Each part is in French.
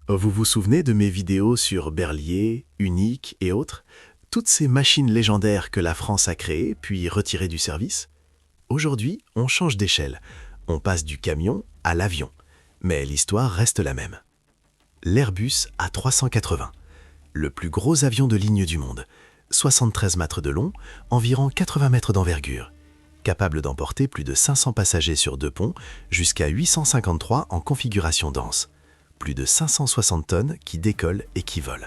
Vous vous souvenez de mes vidéos sur Berliet, Unique et autres? Toutes ces machines légendaires que la France a créées puis retirées du service? Aujourd'hui, on change d'échelle. On passe du camion à l'avion. Mais l'histoire reste la même. L'Airbus A380, le plus gros avion de ligne du monde, 73 mètres de long, environ 80 mètres d'envergure, capable d'emporter plus de 500 passagers sur 2 ponts, jusqu'à 853 en configuration dense. Plus de 560 tonnes qui décollent et qui volent.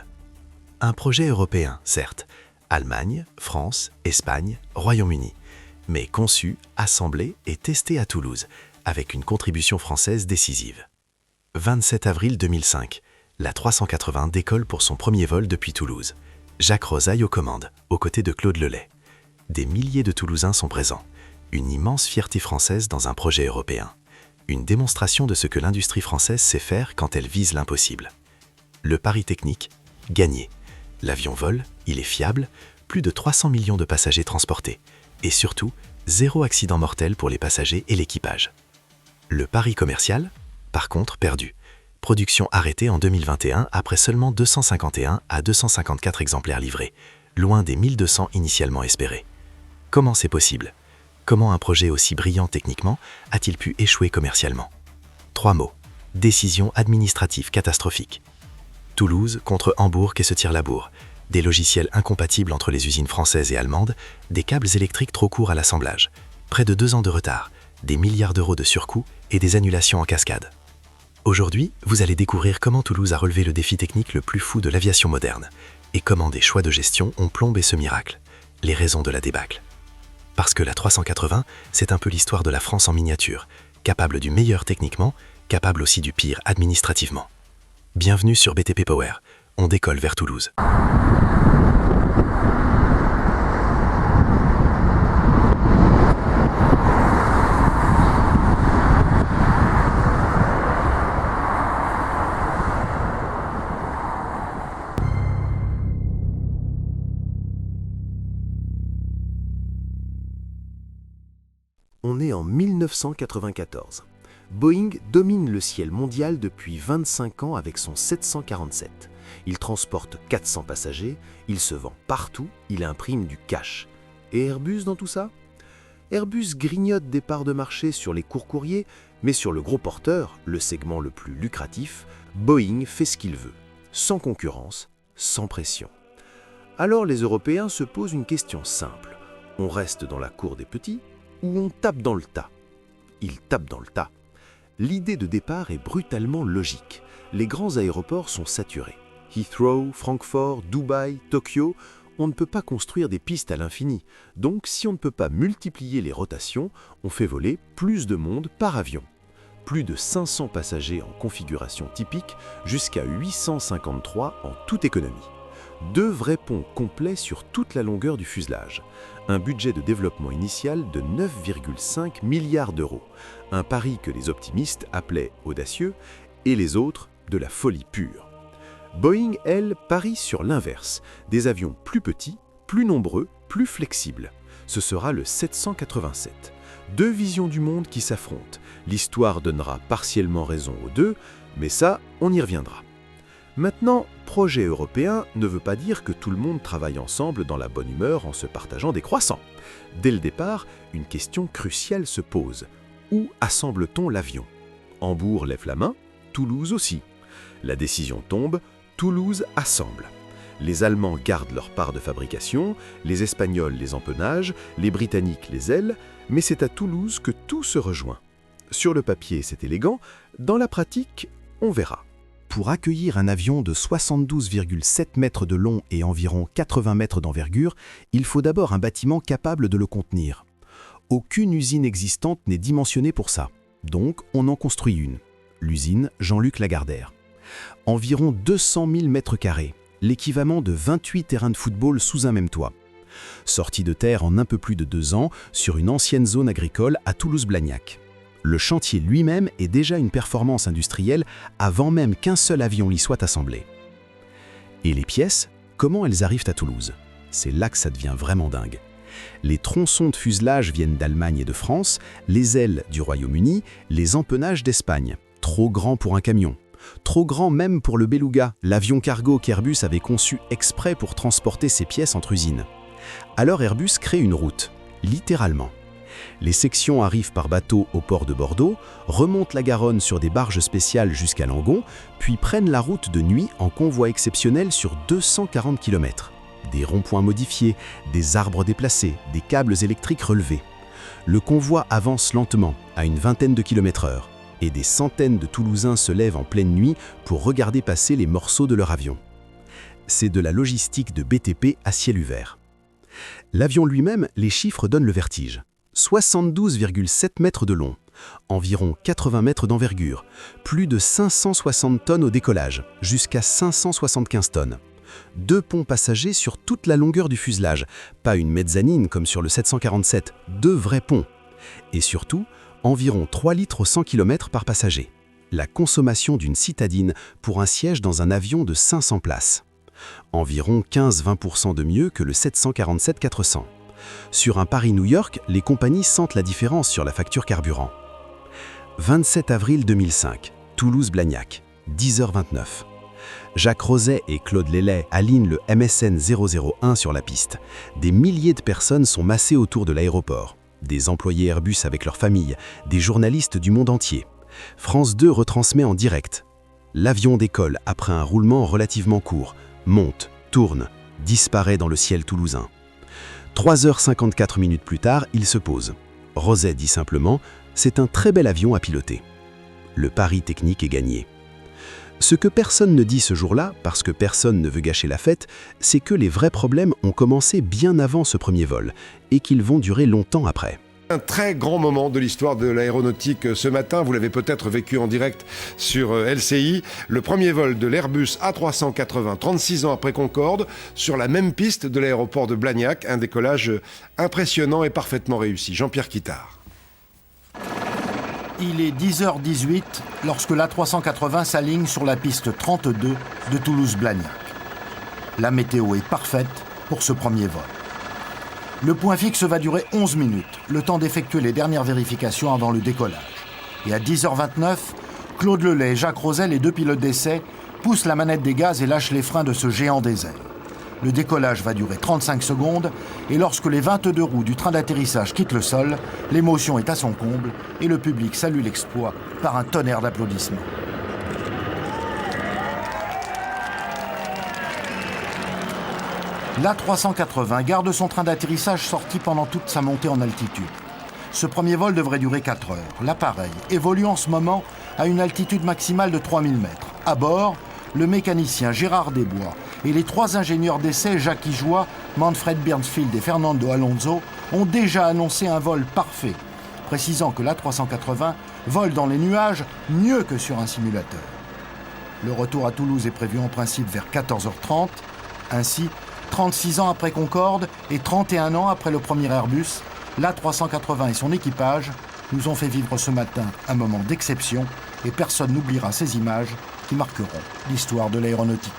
Un projet européen, certes, Allemagne, France, Espagne, Royaume-Uni, mais conçu, assemblé et testé à Toulouse, avec une contribution française décisive. 27 avril 2005, la 380 décolle pour son premier vol depuis Toulouse. Jacques Rosaille aux commandes, aux côtés de Claude Lelay. Des milliers de Toulousains sont présents. Une immense fierté française dans un projet européen. Une démonstration de ce que l'industrie française sait faire quand elle vise l'impossible. Le pari technique, gagné. L'avion vole, il est fiable, plus de 300 millions de passagers transportés. Et surtout, 0 accident mortel pour les passagers et l'équipage. Le pari commercial, par contre, perdu. Production arrêtée en 2021 après seulement 251 à 254 exemplaires livrés, loin des 1200 initialement espérés. Comment c'est possible ? Comment un projet aussi brillant techniquement a-t-il pu échouer commercialement? 3 mots. Décision administrative catastrophique. Toulouse contre Hambourg et se tire la bourre. Des logiciels incompatibles entre les usines françaises et allemandes, des câbles électriques trop courts à l'assemblage, près de 2 ans de retard, des milliards d'euros de surcoûts et des annulations en cascade. Aujourd'hui, vous allez découvrir comment Toulouse a relevé le défi technique le plus fou de l'aviation moderne et comment des choix de gestion ont plombé ce miracle. Les raisons de la débâcle. Parce que la 380, c'est un peu l'histoire de la France en miniature, capable du meilleur techniquement, capable aussi du pire administrativement. Bienvenue sur BTP Power, on décolle vers Toulouse. On est en 1994. Boeing domine le ciel mondial depuis 25 ans avec son 747. Il transporte 400 passagers, il se vend partout, il imprime du cash. Et Airbus dans tout ça? Airbus grignote des parts de marché sur les courts courriers, mais sur le gros porteur, le segment le plus lucratif, Boeing fait ce qu'il veut, sans concurrence, sans pression. Alors les Européens se posent une question simple. On reste dans la cour des petits ou on tape dans le tas? Ils tapent dans le tas. L'idée de départ est brutalement logique. Les grands aéroports sont saturés. Heathrow, Francfort, Dubaï, Tokyo, on ne peut pas construire des pistes à l'infini. Donc si on ne peut pas multiplier les rotations, on fait voler plus de monde par avion. Plus de 500 passagers en configuration typique, jusqu'à 853 en toute économie. 2 vrais ponts complets sur toute la longueur du fuselage. Un budget de développement initial de 9,5 milliards d'euros. Un pari que les optimistes appelaient audacieux et les autres de la folie pure. Boeing, elle, parie sur l'inverse. Des avions plus petits, plus nombreux, plus flexibles. Ce sera le 787. 2 visions du monde qui s'affrontent. L'histoire donnera partiellement raison aux deux, mais ça, on y reviendra. Maintenant, projet européen ne veut pas dire que tout le monde travaille ensemble dans la bonne humeur en se partageant des croissants. Dès le départ, une question cruciale se pose. Où assemble-t-on l'avion? Hambourg lève la main, Toulouse aussi. La décision tombe, Toulouse assemble. Les Allemands gardent leur part de fabrication, les Espagnols les empennagent, les Britanniques les ailent, mais c'est à Toulouse que tout se rejoint. Sur le papier, c'est élégant, dans la pratique, on verra. Pour accueillir un avion de 72,7 mètres de long et environ 80 mètres d'envergure, il faut d'abord un bâtiment capable de le contenir. Aucune usine existante n'est dimensionnée pour ça, donc on en construit une. L'usine Jean-Luc Lagardère. Environ 200 000 mètres carrés, l'équivalent de 28 terrains de football sous un même toit. Sortie de terre en un peu plus de 2 ans sur une ancienne zone agricole à Toulouse-Blagnac. Le chantier lui-même est déjà une performance industrielle avant même qu'un seul avion y soit assemblé. Et les pièces, comment elles arrivent à Toulouse? C'est là que ça devient vraiment dingue. Les tronçons de fuselage viennent d'Allemagne et de France, les ailes du Royaume-Uni, les empennages d'Espagne, trop grands pour un camion. Trop grand même pour le Beluga, l'avion cargo qu'Airbus avait conçu exprès pour transporter ses pièces entre usines. Alors Airbus crée une route, littéralement. Les sections arrivent par bateau au port de Bordeaux, remontent la Garonne sur des barges spéciales jusqu'à Langon, puis prennent la route de nuit en convoi exceptionnel sur 240 km. Des ronds-points modifiés, des arbres déplacés, des câbles électriques relevés. Le convoi avance lentement, à une vingtaine de km/h, et des centaines de Toulousains se lèvent en pleine nuit pour regarder passer les morceaux de leur avion. C'est de la logistique de BTP à ciel ouvert. L'avion lui-même, les chiffres donnent le vertige. 72,7 mètres de long, environ 80 mètres d'envergure, plus de 560 tonnes au décollage, jusqu'à 575 tonnes. 2 ponts passagers sur toute la longueur du fuselage, pas une mezzanine comme sur le 747, 2 vrais ponts. Et surtout, environ 3 litres au 100 km par passager. La consommation d'une citadine pour un siège dans un avion de 500 places. Environ 15-20% de mieux que le 747-400. Sur un Paris-New York, les compagnies sentent la différence sur la facture carburant. 27 avril 2005, Toulouse-Blagnac, 10h29. Jacques Rozet et Claude Lelay alignent le MSN 001 sur la piste. Des milliers de personnes sont massées autour de l'aéroport. Des employés Airbus avec leurs familles, des journalistes du monde entier. France 2 retransmet en direct. L'avion décolle après un roulement relativement court, monte, tourne, disparaît dans le ciel toulousain. 3h54 plus tard, il se pose. Rozet dit simplement « C'est un très bel avion à piloter ». Le pari technique est gagné. Ce que personne ne dit ce jour-là, parce que personne ne veut gâcher la fête, c'est que les vrais problèmes ont commencé bien avant ce premier vol, et qu'ils vont durer longtemps après. Un très grand moment de l'histoire de l'aéronautique ce matin, vous l'avez peut-être vécu en direct sur LCI, le premier vol de l'Airbus A380, 36 ans après Concorde, sur la même piste de l'aéroport de Blagnac, un décollage impressionnant et parfaitement réussi. Jean-Pierre Quittard. Il est 10h18 lorsque l'A380 s'aligne sur la piste 32 de Toulouse-Blagnac. La météo est parfaite pour ce premier vol. Le point fixe va durer 11 minutes, le temps d'effectuer les dernières vérifications avant le décollage. Et à 10h29, Claude Lelay et Jacques Rozet, les 2 pilotes d'essai, poussent la manette des gaz et lâchent les freins de ce géant des airs. Le décollage va durer 35 secondes et lorsque les 22 roues du train d'atterrissage quittent le sol, l'émotion est à son comble et le public salue l'exploit par un tonnerre d'applaudissements. L'A380 garde son train d'atterrissage sorti pendant toute sa montée en altitude. Ce premier vol devrait durer 4 heures. L'appareil évolue en ce moment à une altitude maximale de 3000 mètres. À bord, le mécanicien Gérard Desbois et les 3 ingénieurs d'essai Jacques Ijoie, Manfred Bernfield et Fernando Alonso ont déjà annoncé un vol parfait, précisant que l'A380 vole dans les nuages mieux que sur un simulateur. Le retour à Toulouse est prévu en principe vers 14h30. Ainsi, 36 ans après Concorde et 31 ans après le premier Airbus, l'A380 et son équipage nous ont fait vivre ce matin un moment d'exception et personne n'oubliera ces images qui marqueront l'histoire de l'aéronautique.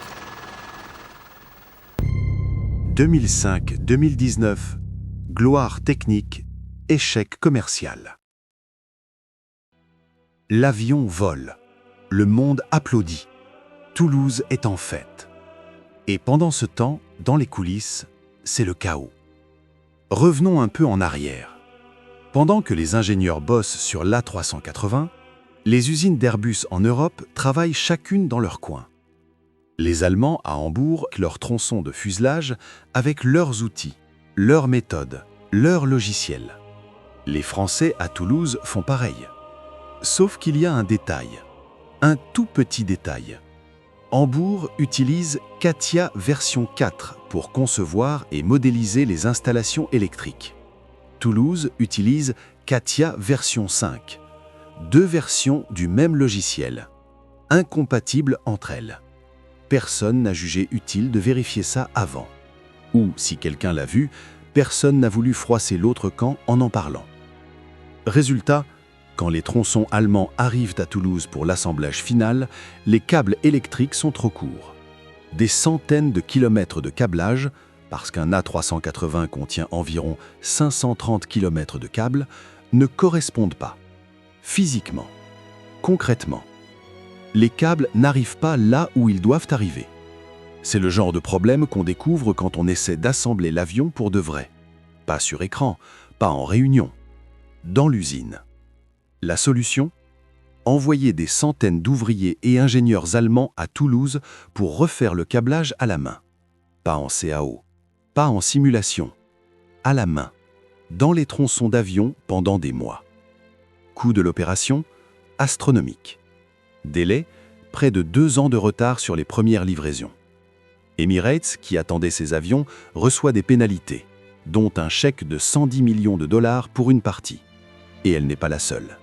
2005-2019, gloire technique, échec commercial. L'avion vole. Le monde applaudit. Toulouse est en fête. Et pendant ce temps, dans les coulisses, c'est le chaos. Revenons un peu en arrière. Pendant que les ingénieurs bossent sur l'A380, les usines d'Airbus en Europe travaillent chacune dans leur coin. Les Allemands à Hambourg, leurs tronçons de fuselage avec leurs outils, leurs méthodes, leurs logiciels. Les Français à Toulouse font pareil. Sauf qu'il y a un détail, un tout petit détail. Hambourg utilise CATIA version 4 pour concevoir et modéliser les installations électriques. Toulouse utilise CATIA version 5, 2 versions du même logiciel, incompatibles entre elles. Personne n'a jugé utile de vérifier ça avant. Ou, si quelqu'un l'a vu, personne n'a voulu froisser l'autre camp en parlant. Résultat, quand les tronçons allemands arrivent à Toulouse pour l'assemblage final, les câbles électriques sont trop courts. Des centaines de kilomètres de câblage, parce qu'un A380 contient environ 530 km de câbles, ne correspondent pas. Physiquement, concrètement. Les câbles n'arrivent pas là où ils doivent arriver. C'est le genre de problème qu'on découvre quand on essaie d'assembler l'avion pour de vrai. Pas sur écran, pas en réunion. Dans l'usine. La solution ? Envoyer des centaines d'ouvriers et ingénieurs allemands à Toulouse pour refaire le câblage à la main. Pas en CAO, pas en simulation. À la main, dans les tronçons d'avion pendant des mois. Coût de l'opération ? Astronomique. Délai ? Près de 2 ans de retard sur les premières livraisons. Emirates, qui attendait ces avions, reçoit des pénalités, dont un chèque de 110 millions de dollars pour une partie. Et elle n'est pas la seule.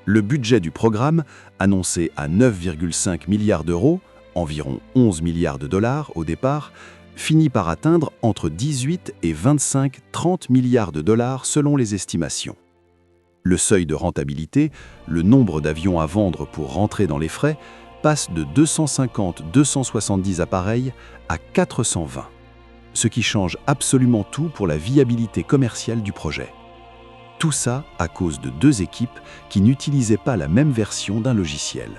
Le budget du programme, annoncé à 9,5 milliards d'euros, environ 11 milliards de dollars au départ, finit par atteindre entre 18 et 25-30 milliards de dollars selon les estimations. Le seuil de rentabilité, le nombre d'avions à vendre pour rentrer dans les frais, passe de 250-270 appareils à 420, ce qui change absolument tout pour la viabilité commerciale du projet. Tout ça à cause de 2 équipes qui n'utilisaient pas la même version d'un logiciel.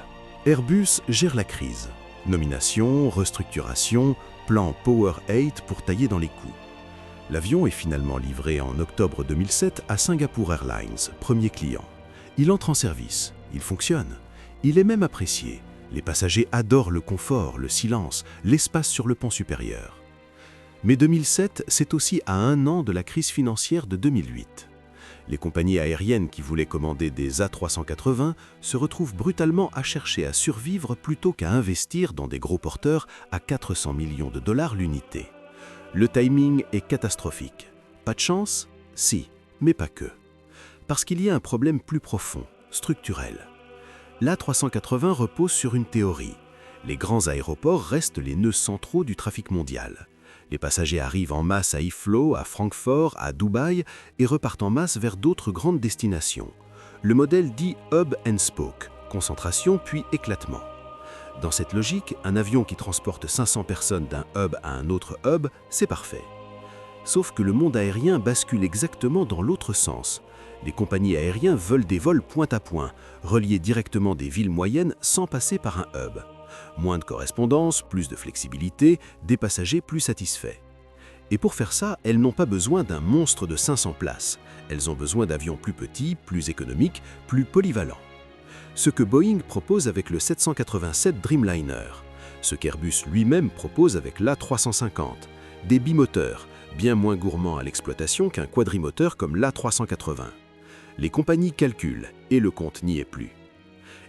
Airbus gère la crise. Nomination, restructuration, plan Power 8 pour tailler dans les coûts. L'avion est finalement livré en octobre 2007 à Singapore Airlines, premier client. Il entre en service, il fonctionne, il est même apprécié. Les passagers adorent le confort, le silence, l'espace sur le pont supérieur. Mais 2007, c'est aussi à 1 an de la crise financière de 2008. Les compagnies aériennes qui voulaient commander des A380 se retrouvent brutalement à chercher à survivre plutôt qu'à investir dans des gros porteurs à 400 millions de dollars l'unité. Le timing est catastrophique. Pas de chance ? Si, mais pas que. Parce qu'il y a un problème plus profond, structurel. L'A380 repose sur une théorie. Les grands aéroports restent les nœuds centraux du trafic mondial. Les passagers arrivent en masse à Heathrow, à Francfort, à Dubaï et repartent en masse vers d'autres grandes destinations. Le modèle dit « hub and spoke », concentration puis éclatement. Dans cette logique, un avion qui transporte 500 personnes d'un hub à un autre hub, c'est parfait. Sauf que le monde aérien bascule exactement dans l'autre sens. Les compagnies aériennes veulent des vols point à point, relier directement des villes moyennes sans passer par un hub. Moins de correspondance, plus de flexibilité, des passagers plus satisfaits. Et pour faire ça, elles n'ont pas besoin d'un monstre de 500 places. Elles ont besoin d'avions plus petits, plus économiques, plus polyvalents. Ce que Boeing propose avec le 787 Dreamliner. Ce qu'Airbus lui-même propose avec l'A350. Des bimoteurs, bien moins gourmands à l'exploitation qu'un quadrimoteur comme l'A380. Les compagnies calculent, et le compte n'y est plus.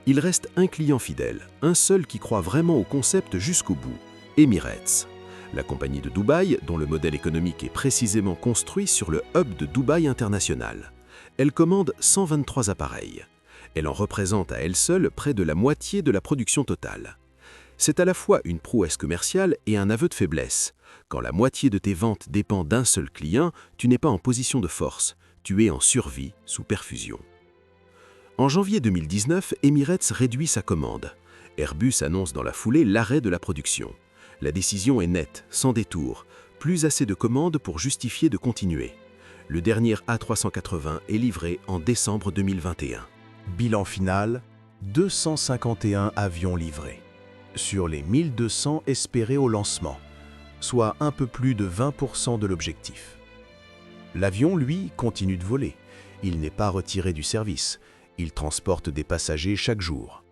Il reste un client fidèle, un seul qui croit vraiment au concept jusqu'au bout, Emirates. La compagnie de Dubaï, dont le modèle économique est précisément construit sur le hub de Dubaï International. Elle commande 123 appareils. Elle en représente à elle seule près de la moitié de la production totale. C'est à la fois une prouesse commerciale et un aveu de faiblesse. Quand la moitié de tes ventes dépend d'un seul client, tu n'es pas en position de force, tu es en survie sous perfusion. En janvier 2019, Emirates réduit sa commande. Airbus annonce dans la foulée l'arrêt de la production. La décision est nette, sans détour. Plus assez de commandes pour justifier de continuer. Le dernier A380 est livré en décembre 2021. Bilan final, 251 avions livrés, sur les 1200 espérés au lancement, soit un peu plus de 20% de l'objectif. L'avion, lui, continue de voler. Il n'est pas retiré du service. Il transporte des passagers chaque jour.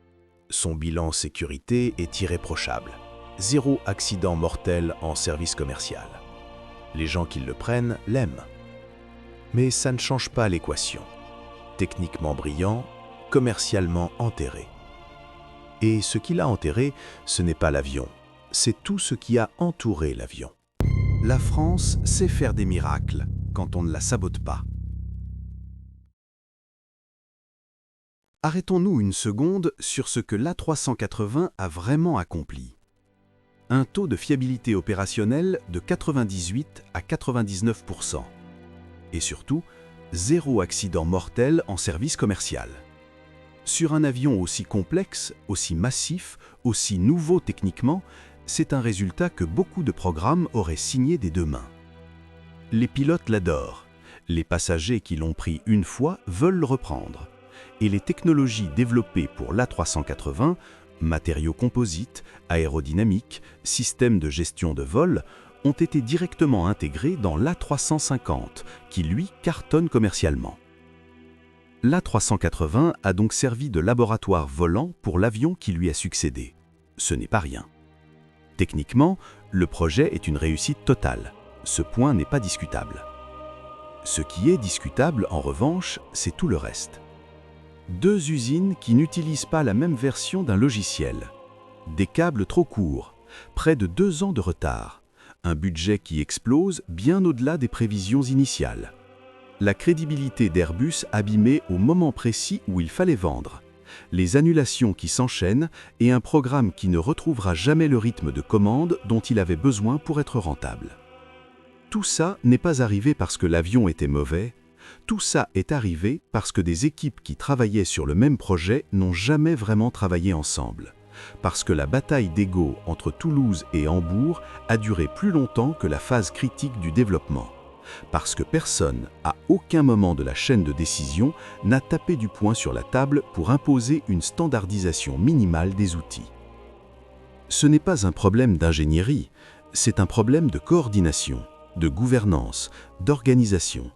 Son bilan sécurité est irréprochable. 0 accident mortel en service commercial. Les gens qui le prennent l'aiment. Mais ça ne change pas l'équation. Techniquement brillant, commercialement enterré. Et ce qui l'a enterré, ce n'est pas l'avion, c'est tout ce qui a entouré l'avion. La France sait faire des miracles quand on ne la sabote pas. Arrêtons-nous une seconde sur ce que l'A380 a vraiment accompli. Un taux de fiabilité opérationnelle de 98 à 99%. Et surtout, 0 accident mortel en service commercial. Sur un avion aussi complexe, aussi massif, aussi nouveau techniquement, c'est un résultat que beaucoup de programmes auraient signé des 2 mains. Les pilotes l'adorent, les passagers qui l'ont pris une fois veulent le reprendre. Et les technologies développées pour l'A380 Matériaux composites, aérodynamiques, systèmes de gestion de vol ont été directement intégrés dans l'A350, qui lui cartonne commercialement. L'A380 a donc servi de laboratoire volant pour l'avion qui lui a succédé. Ce n'est pas rien. Techniquement, le projet est une réussite totale. Ce point n'est pas discutable. Ce qui est discutable, en revanche, c'est tout le reste. 2 usines qui n'utilisent pas la même version d'un logiciel. Des câbles trop courts, près de 2 ans de retard. Un budget qui explose bien au-delà des prévisions initiales. La crédibilité d'Airbus abîmée au moment précis où il fallait vendre. Les annulations qui s'enchaînent et un programme qui ne retrouvera jamais le rythme de commande dont il avait besoin pour être rentable. Tout ça n'est pas arrivé parce que l'avion était mauvais, tout ça est arrivé parce que des équipes qui travaillaient sur le même projet n'ont jamais vraiment travaillé ensemble. Parce que la bataille d'ego entre Toulouse et Hambourg a duré plus longtemps que la phase critique du développement. Parce que personne, à aucun moment de la chaîne de décision, n'a tapé du poing sur la table pour imposer une standardisation minimale des outils. Ce n'est pas un problème d'ingénierie, c'est un problème de coordination, de gouvernance, d'organisation.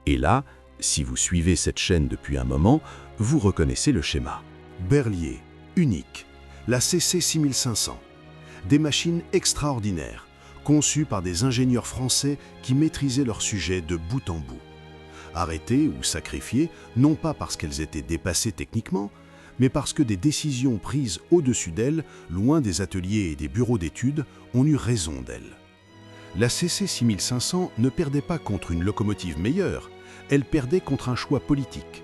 Et là, si vous suivez cette chaîne depuis un moment, vous reconnaissez le schéma. Berlier, unique, la CC6500. Des machines extraordinaires, conçues par des ingénieurs français qui maîtrisaient leur sujet de bout en bout. Arrêtées ou sacrifiées, non pas parce qu'elles étaient dépassées techniquement, mais parce que des décisions prises au-dessus d'elles, loin des ateliers et des bureaux d'études, ont eu raison d'elles. La CC6500 ne perdait pas contre une locomotive meilleure, elle perdait contre un choix politique.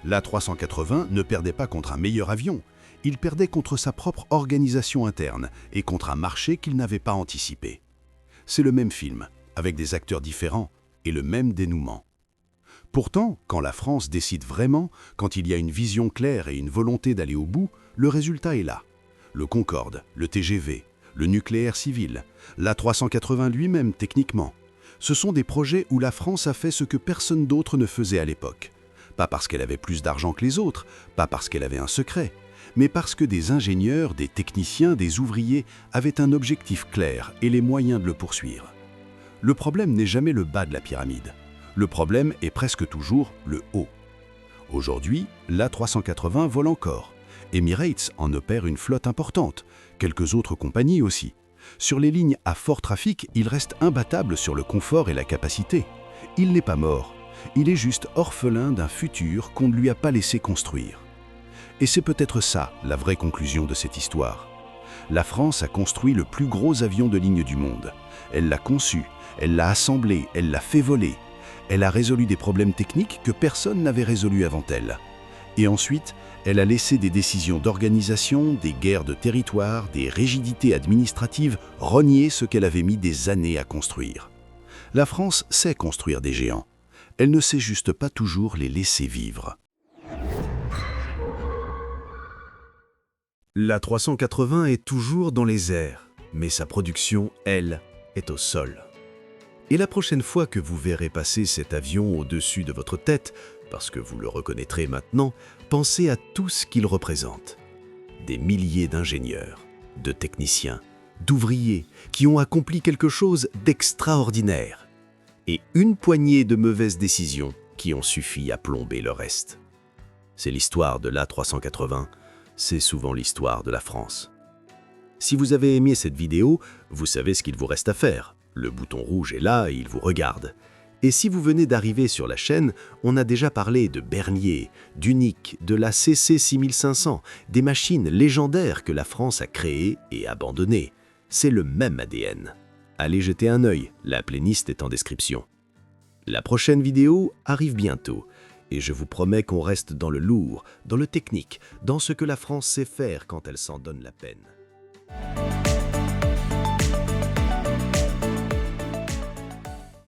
L'A380 ne perdait pas contre un meilleur avion, il perdait contre sa propre organisation interne et contre un marché qu'il n'avait pas anticipé. C'est le même film, avec des acteurs différents et le même dénouement. Pourtant, quand la France décide vraiment, quand il y a une vision claire et une volonté d'aller au bout, le résultat est là. Le Concorde, le TGV, le nucléaire civil, l'A380 lui-même techniquement. Ce sont des projets où la France a fait ce que personne d'autre ne faisait à l'époque. Pas parce qu'elle avait plus d'argent que les autres, pas parce qu'elle avait un secret, mais parce que des ingénieurs, des techniciens, des ouvriers avaient un objectif clair et les moyens de le poursuivre. Le problème n'est jamais le bas de la pyramide. Le problème est presque toujours le haut. Aujourd'hui, l'A380 vole encore. Emirates en opère une flotte importante, quelques autres compagnies aussi. Sur les lignes à fort trafic, il reste imbattable sur le confort et la capacité. Il n'est pas mort, il est juste orphelin d'un futur qu'on ne lui a pas laissé construire. Et c'est peut-être ça, la vraie conclusion de cette histoire. La France a construit le plus gros avion de ligne du monde. Elle l'a conçu, elle l'a assemblé, elle l'a fait voler. Elle a résolu des problèmes techniques que personne n'avait résolus avant elle. Et ensuite, elle a laissé des décisions d'organisation, des guerres de territoire, des rigidités administratives rogner ce qu'elle avait mis des années à construire. La France sait construire des géants. Elle ne sait juste pas toujours les laisser vivre. L'A380 est toujours dans les airs, mais sa production, elle, est au sol. Et la prochaine fois que vous verrez passer cet avion au-dessus de votre tête, parce que vous le reconnaîtrez maintenant, pensez à tout ce qu'il représente. Des milliers d'ingénieurs, de techniciens, d'ouvriers qui ont accompli quelque chose d'extraordinaire. Et une poignée de mauvaises décisions qui ont suffi à plomber le reste. C'est l'histoire de l'A380, c'est souvent l'histoire de la France. Si vous avez aimé cette vidéo, vous savez ce qu'il vous reste à faire. Le bouton rouge est là et il vous regarde. Et si vous venez d'arriver sur la chaîne, on a déjà parlé de Berlier, d'Unique, de la CC6500, des machines légendaires que la France a créées et abandonnées. C'est le même ADN. Allez jeter un œil, la playlist est en description. La prochaine vidéo arrive bientôt, et je vous promets qu'on reste dans le lourd, dans le technique, dans ce que la France sait faire quand elle s'en donne la peine.